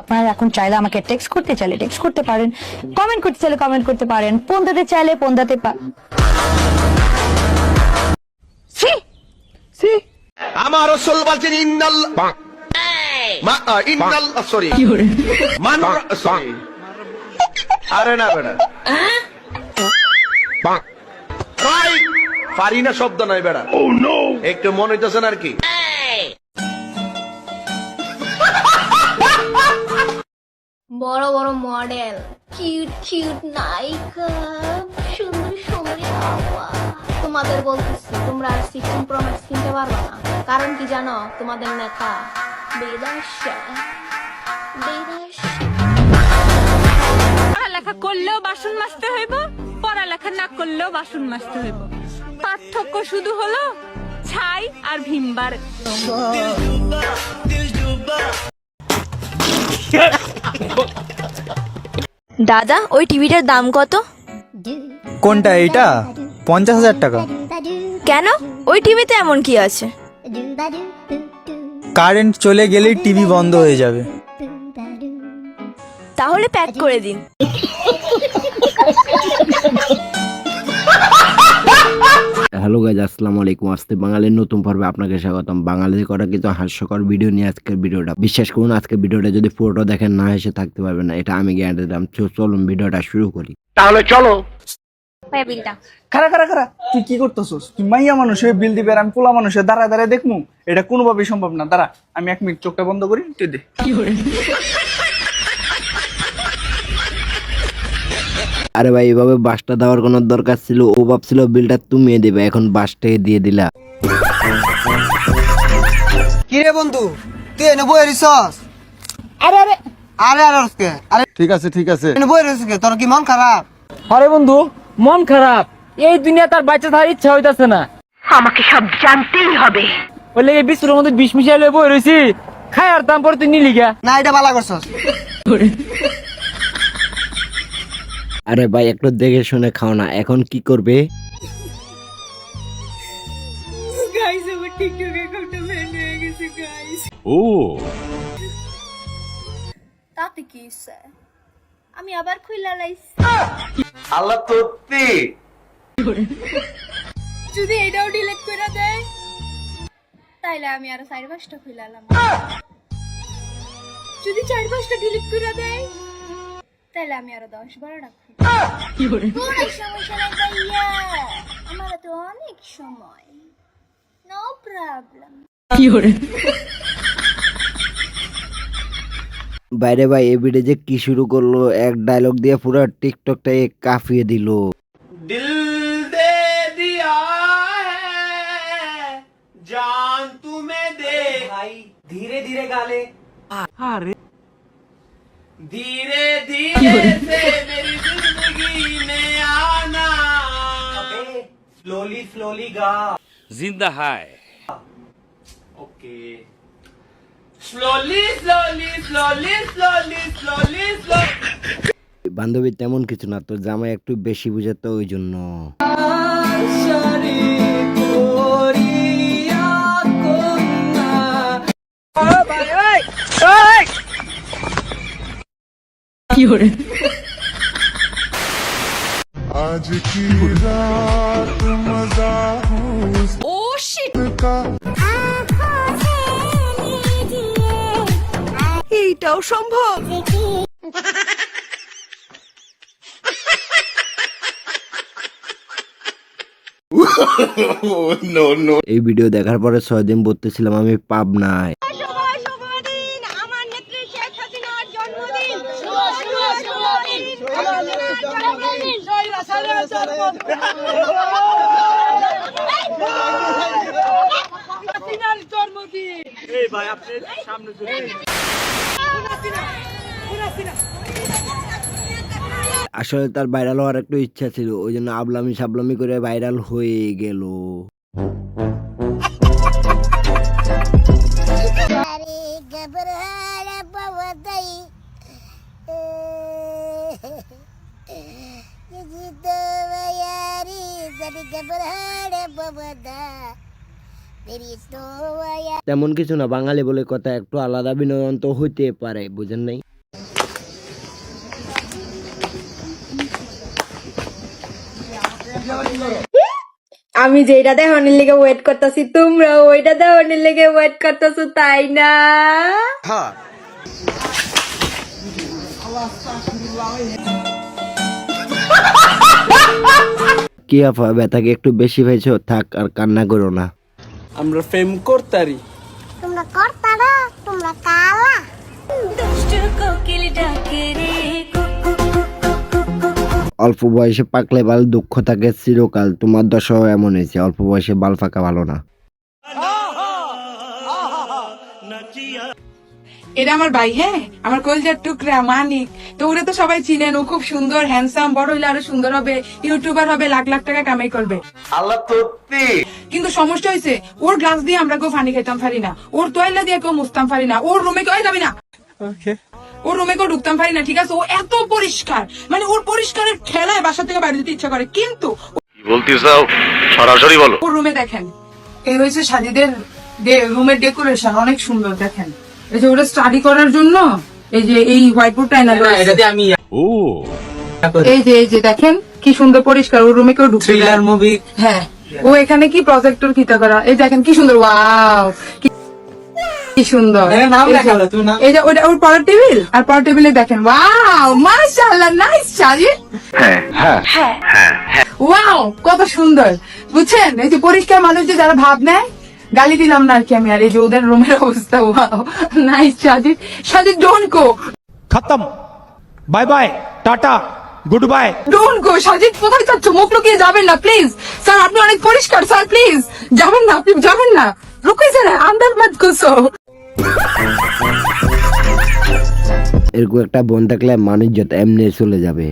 আপনারা এখন চাইলে আমাকে টেক্সট করতে চাইলে টেক্সট করতে পারেন, কমেন্ট করতে চাইলে কমেন্ট করতে পারেন, পন্দাতে চাইলে পন্দাতে আমার রাসূল বলছেন সরি আরে না বেড়া রাইট পারি না শব্দ নয় বেড়া একটু মনে হইতেছে না আর কি। বড় বড় মডেল, কিউট কিউট নায়িকা, সুন্দর সুন্দরী বাবা, তোমাদের বলতেছি তোমরা আর 16 প্রো ম্যাক্স কিনতে পারবে না। কারণ কি জানো? তোমাদের নেতা বেদাশা। পড়ালেখা করলেও বাসন মাজতে হইব, পড়ালেখা না করলেও বাসন মাজতে হইব। পার্থক্য শুধু হলো ছাই আর ভিমবার। দাদা, ওই টিভিটার দাম কত? কোনটা? এইটা 50,000 টাকা। কেন? ওই টিভিতে এমন কি আছে? কারেন্ট চলে গেলেই টিভি বন্ধ হয়ে যাবে। তাহলে প্যাক করে দিন। হ্যালো গাইজ, আসসালামু আলাইকুম। আজকে বাঙালির নতুন পর্বে আপনাকে স্বাগতম। বাঙালির করা কিছু হাস্যকর ভিডিও নিয়ে আজকের ভিডিওটা। বিশ্বাস করুন, আজকের ভিডিওটা যদি পুরোটা দেখেন না হেসে থাকতে পারবেন না, এটা আমি গ্যারান্টি দিলাম। চলুন ভিডিওটা শুরু করি। তাহলে চলো। খারা তুই কি করতেছস? তুই মাইয়া মানুষ হয়ে বিল দিবে আর আমি পোলা মানুষ হয়ে দাঁড়ায় দাঁড়ায় দেখমু? এটা কোনোভাবেই সম্ভব না। দাঁড়া, আমি 1 মিনিট চোখটা বন্ধ করি, তুই দে। আরে ভাই, এভাবে বাসটা দেওয়ার কোনো দরকার ছিল? ও ভাবছিল বিলটা তুমি দেবে, এখন বাসটাই দিয়ে দিলা। কি রে বন্ধু, তুই এনে বই রিসস? আরে আরে আরে আরে আজকে আরে ঠিক আছে এনে বই রিসস কে? তোর কি মন খারাপ? আরে বন্ধু, মন খারাপ? এই দুনিয়া তার বাচ্চা থাকার ইচ্ছা হইতাছে না। আমাকে সব জানতেই হবে। ওই লেগে বিস্কুটের মধ্যে বিষ মিশাইলে বই রয়েছি, খাই আর তারপর তুই নিলি গা। না, এটা বালা করছস। আরে ভাই, একটু দেখে শুনে খাও না। এখন কি করবে? গাইস, আমার টিকটক অ্যাকাউন্টটা ব্যান হয়ে গেছে গাইস। তাতে কি হইছে? আমি আবার খুইলা লাইছি। আল্লাহ তোত্তি যদি এটাও ডিলিট করে দেয় তাইলে আমি আরো 4-5টা খুইলালাম। যদি 4-5টা ডিলিট করে দেয় তাইলে আমি আরো 10-12টা খুইলাম। কোনো সমস্যা নাই ভাইয়া, আমার তো অনেক সময়, নো প্রবলেম। বাইরে ভাই, এই ভিডিও যে কি শুরু করলো, এক ডায়লগ দিয়ে পুরো টিকটকটাই কাঁপিয়ে দিল। দিল দে দিয়া হ্যায় জান তুমি দে ভাই ধীরে ধীরে গালে। धीरे धीरे से मेरी जिंदगी में आना স্লোলি স্লোলি গা। जिंदा है। Okay slowly slowly slowly slowly slowly slowly. বান্ধবী তেমন কিছু না, তো জামাই একটু বেশি বুঝাতো, ওই জন্য। आज की रात मजा ও শিট, এইটাও সম্ভব? এই ভিডিও দেখার পরে 6 দিন বলতেছিলাম আমি পাবনায়। আমার নেত্রী শেখ হাসিনার জন্মদিন। আসলে তার ভাইরাল হওয়ার একটু ইচ্ছা ছিল, ওই জন্য আবলামি সাবলামি করে ভাইরাল হয়ে গেল। তেমন কিছু না, বাঙালি বলে কথা, একটু আলাদা বিনোদন তো হইতে পারে, বুঝেন নাই? আমি যেটা দেখানোর লেগে ওয়েট করতেছি, তোমরা ওইটা দেখানোর লেগে ওয়েট করতেছো, তাই না? কি আপা, ব্যথাকে একটু বেশি পাইছো? থাক আর কান্না করো না। আমরা ফেম করতারি। তোমরা কর্তারা, তোমরা কালা। অল্প বয়সে পাকলে বাল দুঃখ থাকে চিরকাল, তোমার দশাও এমন হয়েছে, অল্প বয়সে বাল ফাঁকা ভালো না। এটা আমার ভাই, হ্যাঁ, আমার কলজার টুকরা মানিক। তো ওরা তো সবাই চিনেন, ও খুব সুন্দর, হ্যান্ডসাম, বড় হইলে আরো সুন্দর হবে, ইউটিউবার হবে, লাখ লাখ টাকা কামাই করবে। আল্লাহ সত্যি। কিন্তু সমস্যা হয়েছে, ওর গ্লাস দিয়ে আমরা কেউ পানি খাইতাম পারি না, ওর তোয়াইলা দিয়ে কেউ মুছতাম পারি না, ওর রুমে কেউ যাবি না, ওর রুমে কেউ ঢুকতাম পারি না, ঠিক আছে? ও এত পরিষ্কার, মানে ওর পরিষ্কারের ঠেলায় বাসা থেকে বাইরে যেতে ইচ্ছা করে, কিন্তু বলতে চাও সরাসরি বলো। ওর রুমে দেখেন, এই হয়েছে সাজিদের রুমের ডেকোরেশন, অনেক সুন্দর। দেখেন, এই যে ওরা স্টাডি করার জন্য এই যে এই হোয়াইট বোর্ডটা এনে আমি এই যে দেখেন কি সুন্দর পরিষ্কার, ওর রুমে কেউ ঢুকতে থ্রিলার মুভি। হ্যাঁ, ও এখানে কি প্রজেক্টর কিতা করা, এই দেখেন কি সুন্দর, ওয়াও কি সুন্দর। এই যে ওটা ওর পরের টেবিল, আর পরের টেবিলে দেখেন, ওয়াও মাশাআল্লাহ, নাইস শাড়ি, ওয়াও কত সুন্দর। বুঝছেন, এই যে পরিষ্কার মানুষ যে যারা ভাব নেয়, গালি দিলাম না আর কি আমি, আর এই যে ওদের রুমের অবস্থা, wow nice Sajid. Sajid don't go, खत्म bye bye tata goodbye. Don't go Sajid, কোথায় যাচ্ছ? মুখ লুকিয়ে যাবেন না প্লিজ। স্যার আপনি অনেক পরিষ্কার, স্যার প্লিজ যাবেন না, আপনি যাবেন না, রুকে যান, আন্দার মত ঘুসো। এরকম একটা বোন থাকলে মানুষ যত এমনি চলে যাবে।